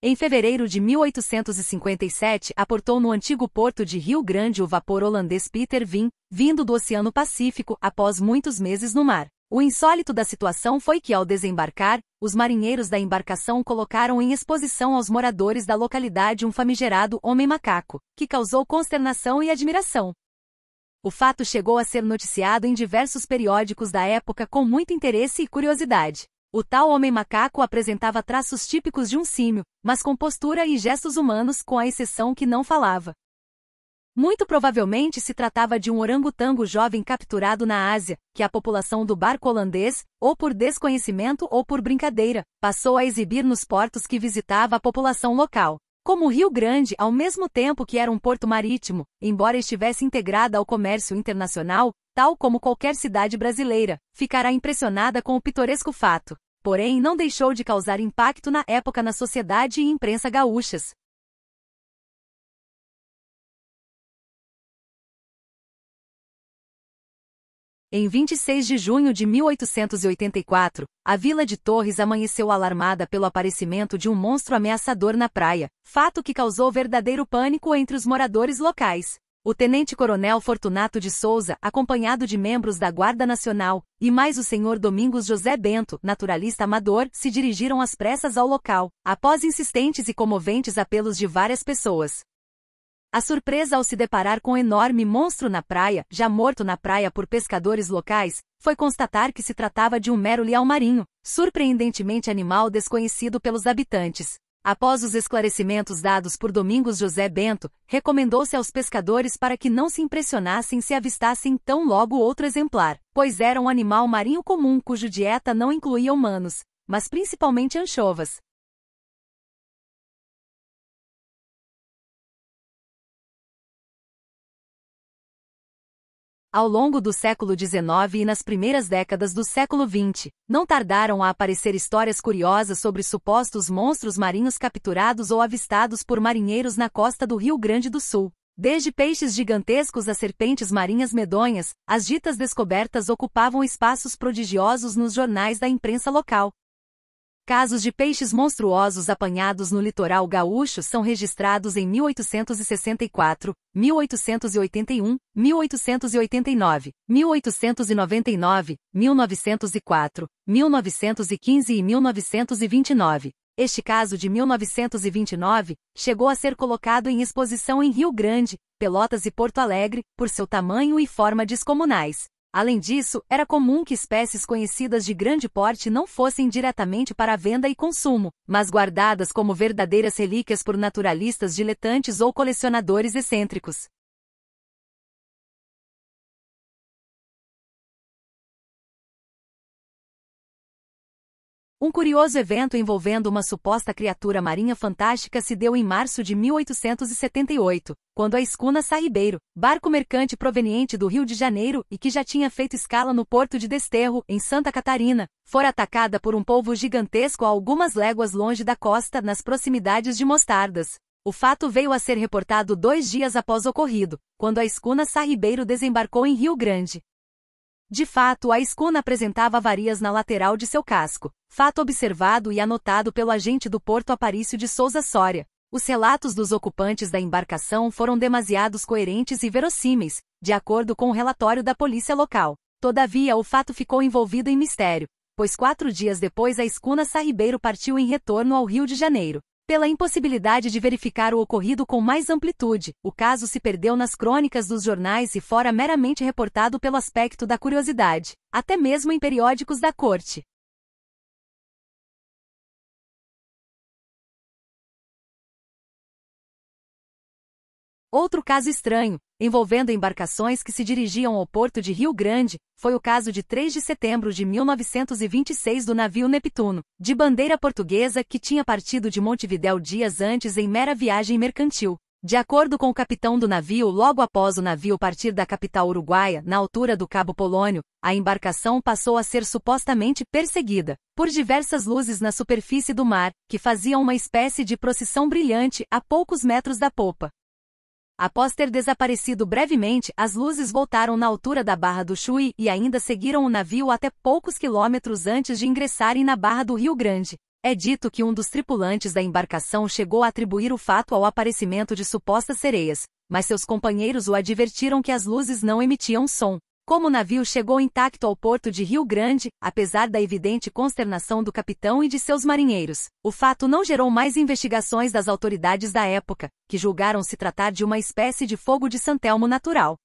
Em fevereiro de 1857 aportou no antigo porto de Rio Grande o vapor holandês Peter Vin, vindo do Oceano Pacífico após muitos meses no mar. O insólito da situação foi que, ao desembarcar, os marinheiros da embarcação colocaram em exposição aos moradores da localidade um famigerado homem-macaco, que causou consternação e admiração. O fato chegou a ser noticiado em diversos periódicos da época com muito interesse e curiosidade. O tal homem-macaco apresentava traços típicos de um símio, mas com postura e gestos humanos, com a exceção que não falava. Muito provavelmente se tratava de um orangotango jovem capturado na Ásia, que a população do barco holandês, ou por desconhecimento ou por brincadeira, passou a exibir nos portos que visitava a população local. Como Rio Grande, ao mesmo tempo que era um porto marítimo, embora estivesse integrada ao comércio internacional, tal como qualquer cidade brasileira, ficará impressionada com o pitoresco fato. Porém, não deixou de causar impacto na época na sociedade e imprensa gaúchas. Em 26 de junho de 1884, a vila de Torres amanheceu alarmada pelo aparecimento de um monstro ameaçador na praia, fato que causou verdadeiro pânico entre os moradores locais. O tenente-coronel Fortunato de Souza, acompanhado de membros da Guarda Nacional, e mais o senhor Domingos José Bento, naturalista amador, se dirigiram às pressas ao local, após insistentes e comoventes apelos de várias pessoas. A surpresa ao se deparar com o enorme monstro na praia, já morto na praia por pescadores locais, foi constatar que se tratava de um mero leão marinho, surpreendentemente animal desconhecido pelos habitantes. Após os esclarecimentos dados por Domingos José Bento, recomendou-se aos pescadores para que não se impressionassem se avistassem tão logo outro exemplar, pois era um animal marinho comum cuja dieta não incluía humanos, mas principalmente anchovas. Ao longo do século XIX e nas primeiras décadas do século XX, não tardaram a aparecer histórias curiosas sobre supostos monstros marinhos capturados ou avistados por marinheiros na costa do Rio Grande do Sul. Desde peixes gigantescos a serpentes marinhas medonhas, as ditas descobertas ocupavam espaços prodigiosos nos jornais da imprensa local. Casos de peixes monstruosos apanhados no litoral gaúcho são registrados em 1864, 1881, 1889, 1899, 1904, 1915 e 1929. Este caso de 1929 chegou a ser colocado em exposição em Rio Grande, Pelotas e Porto Alegre, por seu tamanho e forma descomunais. Além disso, era comum que espécies conhecidas de grande porte não fossem diretamente para venda e consumo, mas guardadas como verdadeiras relíquias por naturalistas diletantes ou colecionadores excêntricos. Um curioso evento envolvendo uma suposta criatura marinha fantástica se deu em março de 1878, quando a escuna Sarribeiro, barco mercante proveniente do Rio de Janeiro e que já tinha feito escala no porto de Desterro, em Santa Catarina, fora atacada por um polvo gigantesco a algumas léguas longe da costa, nas proximidades de Mostardas. O fato veio a ser reportado 2 dias após o ocorrido, quando a escuna Sarribeiro desembarcou em Rio Grande. De fato, a escuna apresentava avarias na lateral de seu casco, fato observado e anotado pelo agente do Porto Aparício de Souza Soria. Os relatos dos ocupantes da embarcação foram demasiados coerentes e verossímeis, de acordo com o relatório da polícia local. Todavia, o fato ficou envolvido em mistério, pois 4 dias depois a escuna Sarribeiro partiu em retorno ao Rio de Janeiro. Pela impossibilidade de verificar o ocorrido com mais amplitude, o caso se perdeu nas crônicas dos jornais e fora meramente reportado pelo aspecto da curiosidade, até mesmo em periódicos da corte. Outro caso estranho, envolvendo embarcações que se dirigiam ao porto de Rio Grande, foi o caso de 3 de setembro de 1926 do navio Neptuno, de bandeira portuguesa que tinha partido de Montevidéu dias antes em mera viagem mercantil. De acordo com o capitão do navio, logo após o navio partir da capital uruguaia, na altura do Cabo Polônio, a embarcação passou a ser supostamente perseguida por diversas luzes na superfície do mar, que faziam uma espécie de procissão brilhante a poucos metros da popa. Após ter desaparecido brevemente, as luzes voltaram na altura da Barra do Chuí e ainda seguiram o navio até poucos quilômetros antes de ingressarem na Barra do Rio Grande. É dito que um dos tripulantes da embarcação chegou a atribuir o fato ao aparecimento de supostas sereias, mas seus companheiros o advertiram que as luzes não emitiam som. Como o navio chegou intacto ao porto de Rio Grande, apesar da evidente consternação do capitão e de seus marinheiros, o fato não gerou mais investigações das autoridades da época, que julgaram se tratar de uma espécie de fogo de Santelmo natural.